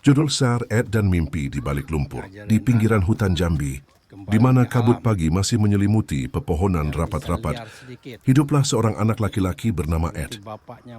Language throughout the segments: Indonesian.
Judul SAR, Ed dan Mimpi di Balik Lumpur, di pinggiran hutan Jambi, di mana kabut pagi masih menyelimuti pepohonan rapat-rapat. Hiduplah seorang anak laki-laki bernama Ed.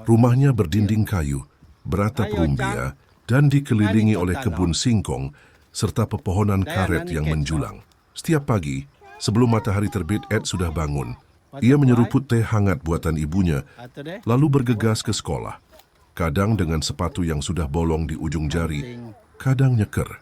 Rumahnya berdinding kayu, beratap rumbia, dan dikelilingi oleh kebun singkong serta pepohonan karet yang menjulang. Setiap pagi, sebelum matahari terbit, Ed sudah bangun. Ia menyeruput teh hangat buatan ibunya, lalu bergegas ke sekolah. Kadang dengan sepatu yang sudah bolong di ujung jari, kadang nyeker.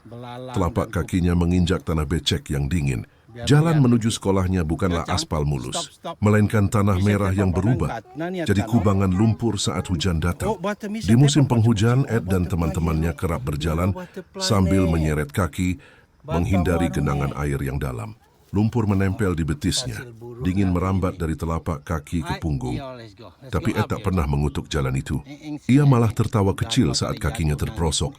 Telapak kakinya menginjak tanah becek yang dingin. Jalan menuju sekolahnya bukanlah aspal mulus, melainkan tanah merah yang berubah jadi kubangan lumpur saat hujan datang. Di musim penghujan, Ed dan teman-temannya kerap berjalan sambil menyeret kaki, menghindari genangan air yang dalam. Lumpur menempel di betisnya, dingin merambat dari telapak kaki ke punggung. Tapi Ed tak pernah mengutuk jalan itu. Ia malah tertawa kecil saat kakinya terperosok.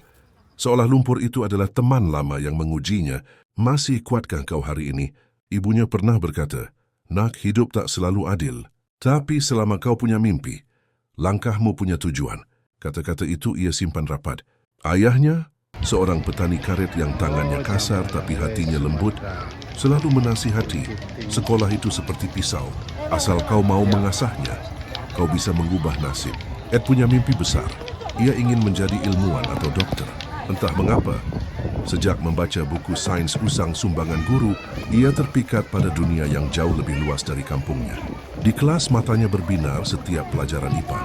Seolah lumpur itu adalah teman lama yang mengujinya. Masih kuatkah kau hari ini? Ibunya pernah berkata, "Nak, hidup tak selalu adil. Tapi selama kau punya mimpi, langkahmu punya tujuan." Kata-kata itu ia simpan rapat. Ayahnya, seorang petani karet yang tangannya kasar tapi hatinya lembut, selalu menasihati, sekolah itu seperti pisau. Asal kau mau mengasahnya, kau bisa mengubah nasib. Ed punya mimpi besar. Ia ingin menjadi ilmuwan atau dokter. Entah mengapa, sejak membaca buku sains usang sumbangan guru, ia terpikat pada dunia yang jauh lebih luas dari kampungnya. Di kelas matanya berbinar setiap pelajaran IPA.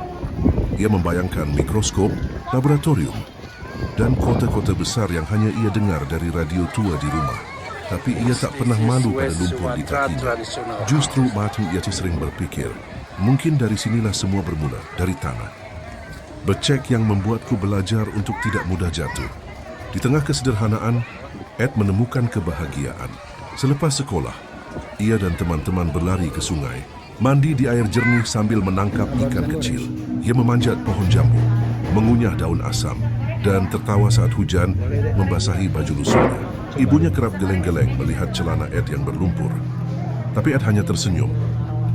Ia membayangkan mikroskop, laboratorium, dan kota-kota besar yang hanya ia dengar dari radio tua di rumah. Tapi ia tak pernah malu pada lumpur di kakinya. Justru mati ia sering berpikir, mungkin dari sinilah semua bermula, dari tanah. Becek yang membuatku belajar untuk tidak mudah jatuh. Di tengah kesederhanaan, Ed menemukan kebahagiaan. Selepas sekolah, ia dan teman-teman berlari ke sungai, mandi di air jernih sambil menangkap ikan kecil. Ia memanjat pohon jambu, mengunyah daun asam, dan tertawa saat hujan membasahi baju lusuhnya. Ibunya kerap geleng-geleng melihat celana Ed yang berlumpur. Tapi Ed hanya tersenyum.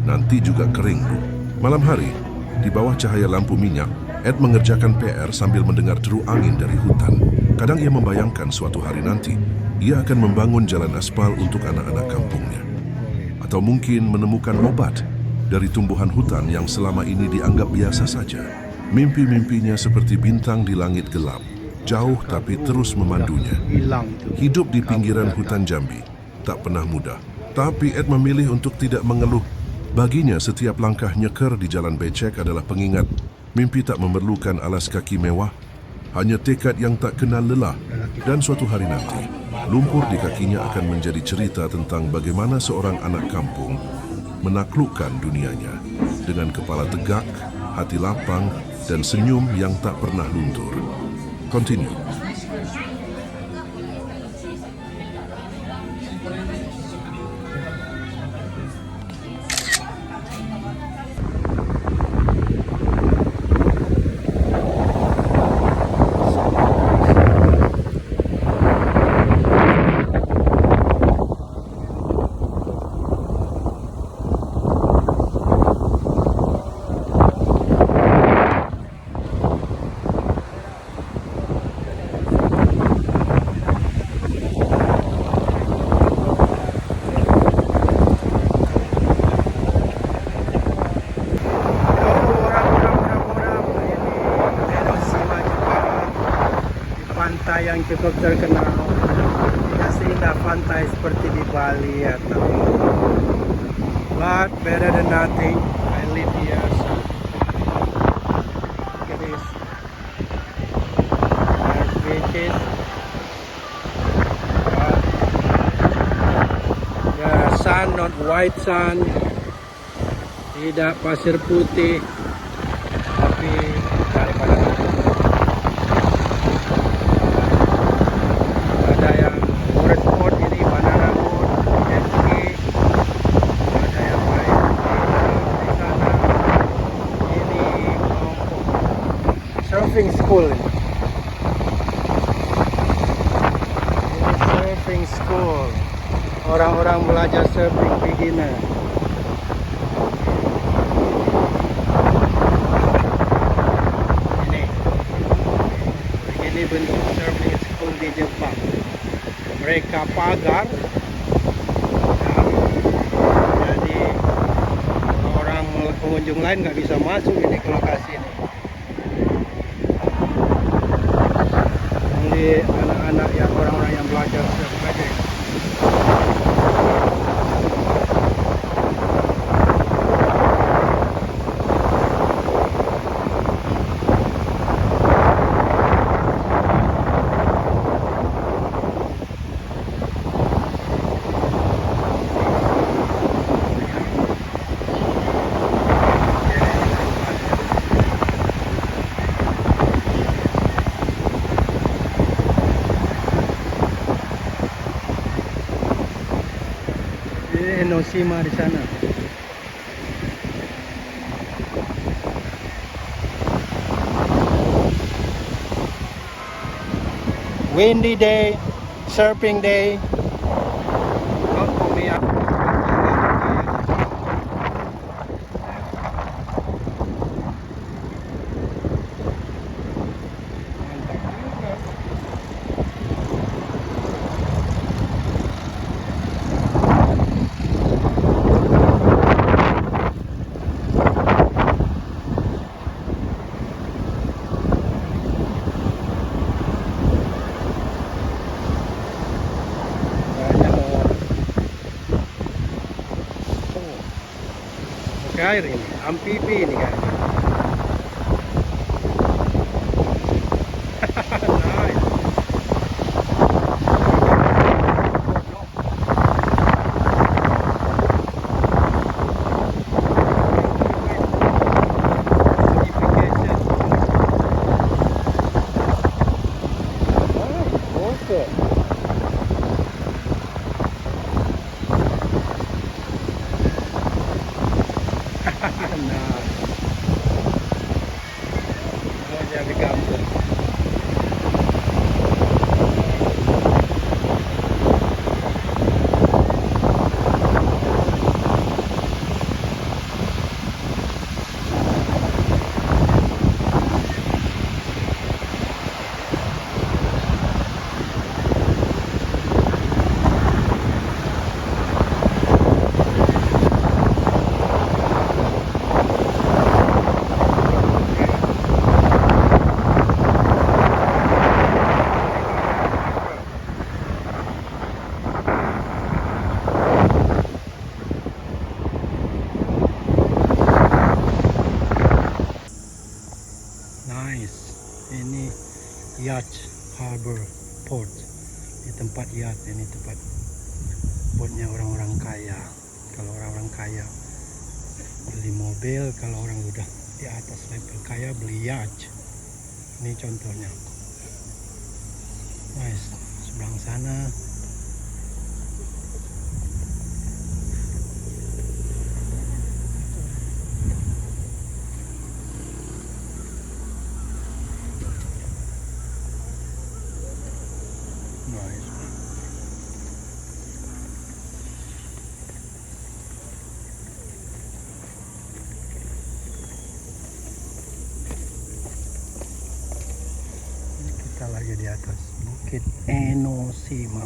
Nanti juga kering, Bu. Malam hari, di bawah cahaya lampu minyak, Ed mengerjakan PR sambil mendengar deru angin dari hutan. Kadang ia membayangkan suatu hari nanti, ia akan membangun jalan aspal untuk anak-anak kampungnya. Atau mungkin menemukan obat dari tumbuhan hutan yang selama ini dianggap biasa saja. Mimpi-mimpinya seperti bintang di langit gelap, jauh tapi terus memandunya. Hidup di pinggiran hutan Jambi tak pernah mudah. Tapi Ed memilih untuk tidak mengeluh. Baginya setiap langkah nyeker di jalan becek adalah pengingat. Mimpi tak memerlukan alas kaki mewah, hanya tekad yang tak kenal lelah. Dan suatu hari nanti, lumpur di kakinya akan menjadi cerita tentang bagaimana seorang anak kampung menaklukkan dunianya dengan kepala tegak, hati lapang, dan senyum yang tak pernah luntur. Continue. Pantai yang cukup terkenal, tidak seindah pantai seperti di Bali atau but better than nothing. I live here, so look at this. There's beaches, the sun, not white sun, tidak pasir putih, tapi daripada surfing school. Ini surfing school. Orang-orang belajar surfing beginner. Ini bentuk surfing pun di Jepang. Mereka pagar, ya. Jadi orang pengunjung lain nggak bisa masuk ini ke lokasi ini. Ini anak-anak yang orang-orang yang belajar belajar. Enoshima di sana. Windy day, surfing day. Not for me. Air ini, amfibi ini kan. Nice. Nah, oh, jadi kampung. Nice. Ini yacht harbor port. Di tempat yacht, ini tempat boatnya orang-orang kaya. Kalau orang-orang kaya beli mobil, kalau orang udah di atas level kaya beli yacht. Ini contohnya. Nice. Sebelah sana. Nice. Kita lagi di atas Bukit Enoshima.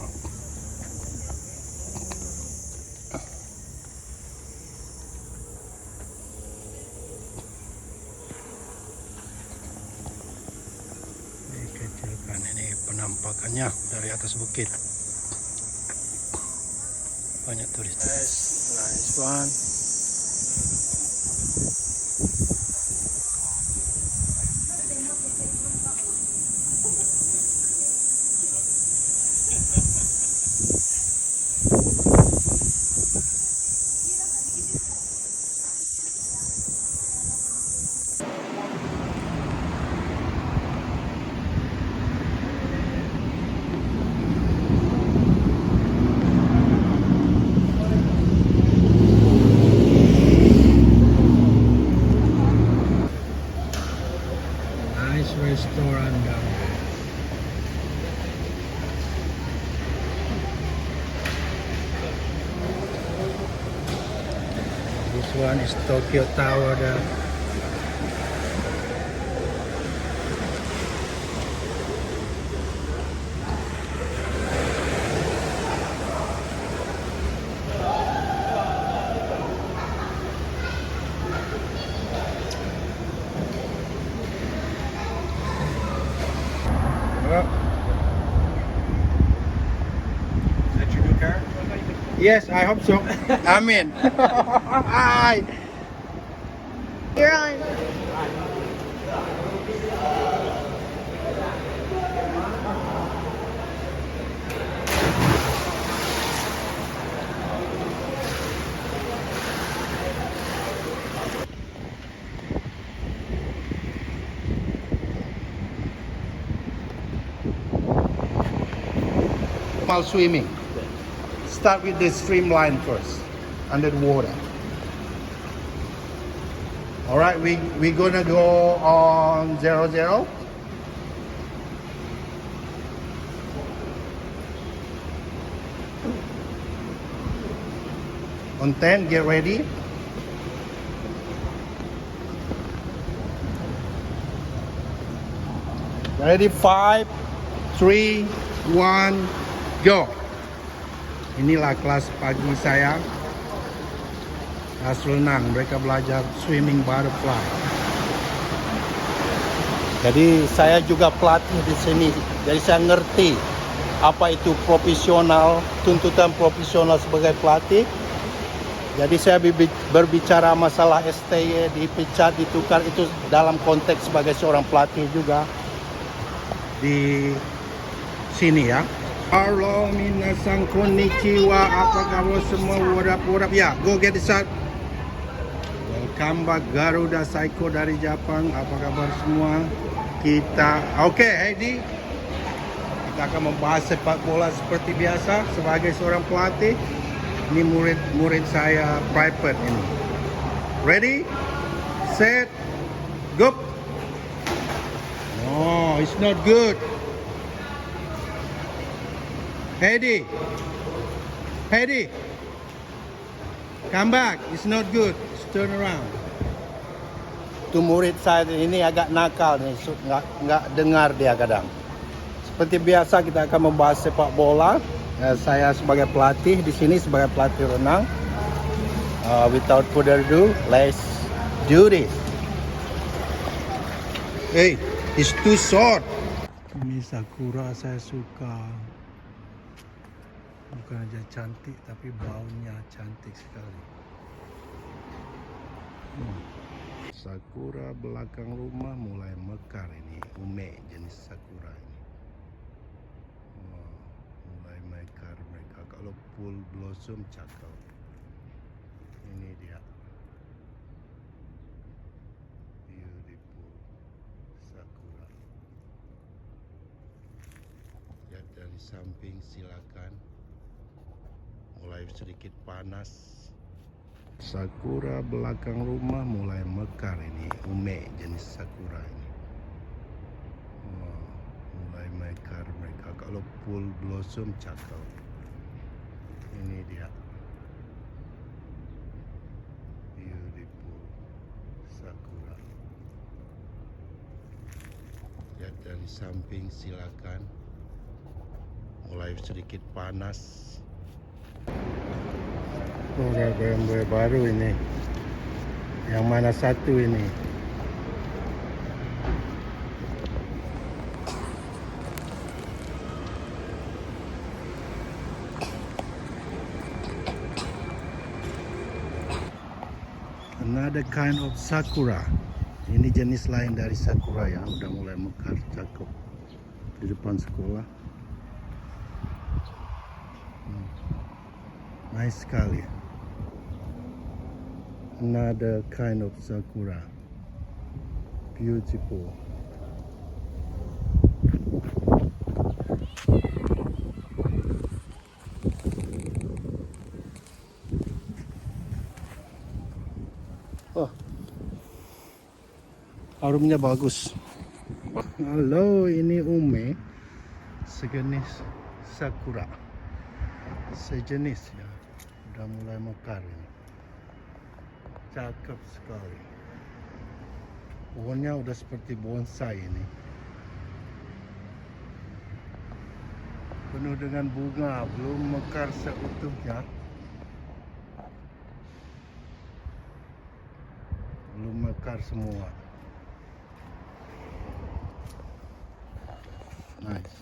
Dikecilkan ini penampakannya dari atas bukit. Banyak turis. Nice one. Nice restaurant down there. This one is Tokyo Tower there. Yes, I hope so. Amin. Hi. You're on. While swimming, start with the streamline first, under the water. All right, we're gonna go on 0-0. On 10, get ready. Ready, 5, 3, 1, go. Inilah kelas pagi saya. Kelas renang, mereka belajar swimming butterfly. Jadi saya juga pelatih di sini. Jadi saya ngerti apa itu profesional, tuntutan profesional sebagai pelatih. Jadi saya berbicara masalah STY, dipecat, ditukar, itu dalam konteks sebagai seorang pelatih juga di sini ya. Halo minasan konnichiwa, apa kabar semua, what up ya, go get it start. Welcome back Garuda Psycho dari Jepang, apa kabar semua. Kita oke, Heidi, kita akan membahas sepak bola seperti biasa sebagai seorang pelatih. Ini murid saya private ini. Ready, set, go. No, it's not good. Heidi, come back. It's not good. Just turn around. Itu murid saya ini agak nakal nih, nggak dengar dia kadang. Seperti biasa kita akan membahas sepak bola. Saya sebagai pelatih di sini, sebagai pelatih renang. Without further ado, let's do this. Hey, it's too short. Ini sakura saya suka. Bukan aja cantik, tapi baunya cantik sekali. Sakura belakang rumah mulai mekar ini. Ume jenis sakura ini. Mulai mekar mereka. Kalau full blossom cakep. Ini dia. Beautiful sakura. Lihat dari samping silakan. Mulai sedikit panas. Sakura belakang rumah mulai mekar ini. Ume jenis sakura ini. Mulai mekar mereka. Kalau full blossom cakep. Ini dia. Beautiful sakura. Lihat dari samping silakan. Mulai sedikit panas. Ada goyang-goyang baru ini. Yang mana satu ini? Another kind of sakura. Ini jenis lain dari sakura ya. Udah mulai mekar, cakep. Di depan sekolah. Nice sekali. Another kind of sakura. Beautiful. Oh, harumnya bagus. Halo, ini ume, sejenis sakura, sejenis ya, udah mulai mekar ini. Cakep sekali. Pohonnya udah seperti bonsai ini. Penuh dengan bunga, belum mekar seutuhnya. Belum mekar semua. Nice.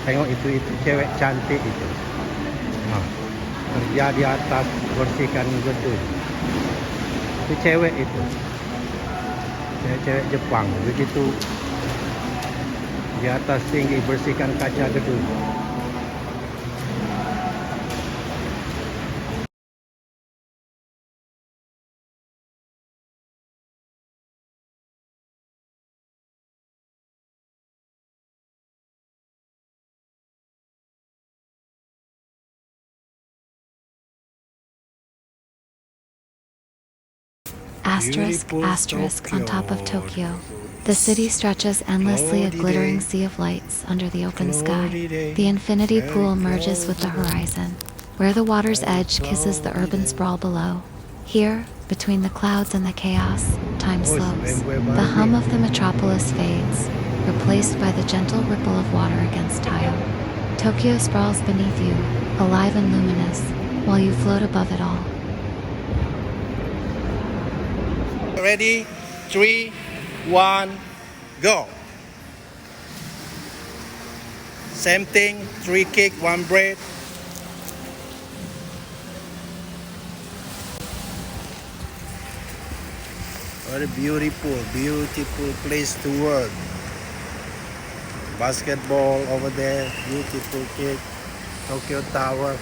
Tengok itu cewek cantik itu. Kerja di atas bersihkan gedung. Itu cewek itu. Cewek Jepang begitu di atas tinggi bersihkan kaca gedung. Asterisk, Beautiful asterisk on top of Tokyo. Tokyo. The city stretches endlessly, a Cloudy glittering day. sea of lights under the open Cloudy sky. day. The infinity Very pool merges with the cloudy. horizon, where the water's Very edge kisses the cloudy urban day. sprawl below. Here, between the clouds and the chaos, time Oh, slows. Zimbabwe The hum Bali. of the metropolis fades, replaced by the gentle ripple of water against tile. Tokyo sprawls beneath you, alive and luminous, while you float above it all. Ready? 3, 1, go. Same thing, 3 kick, 1 breath. Very beautiful place to work. Basketball over there, beautiful kick. Tokyo Tower.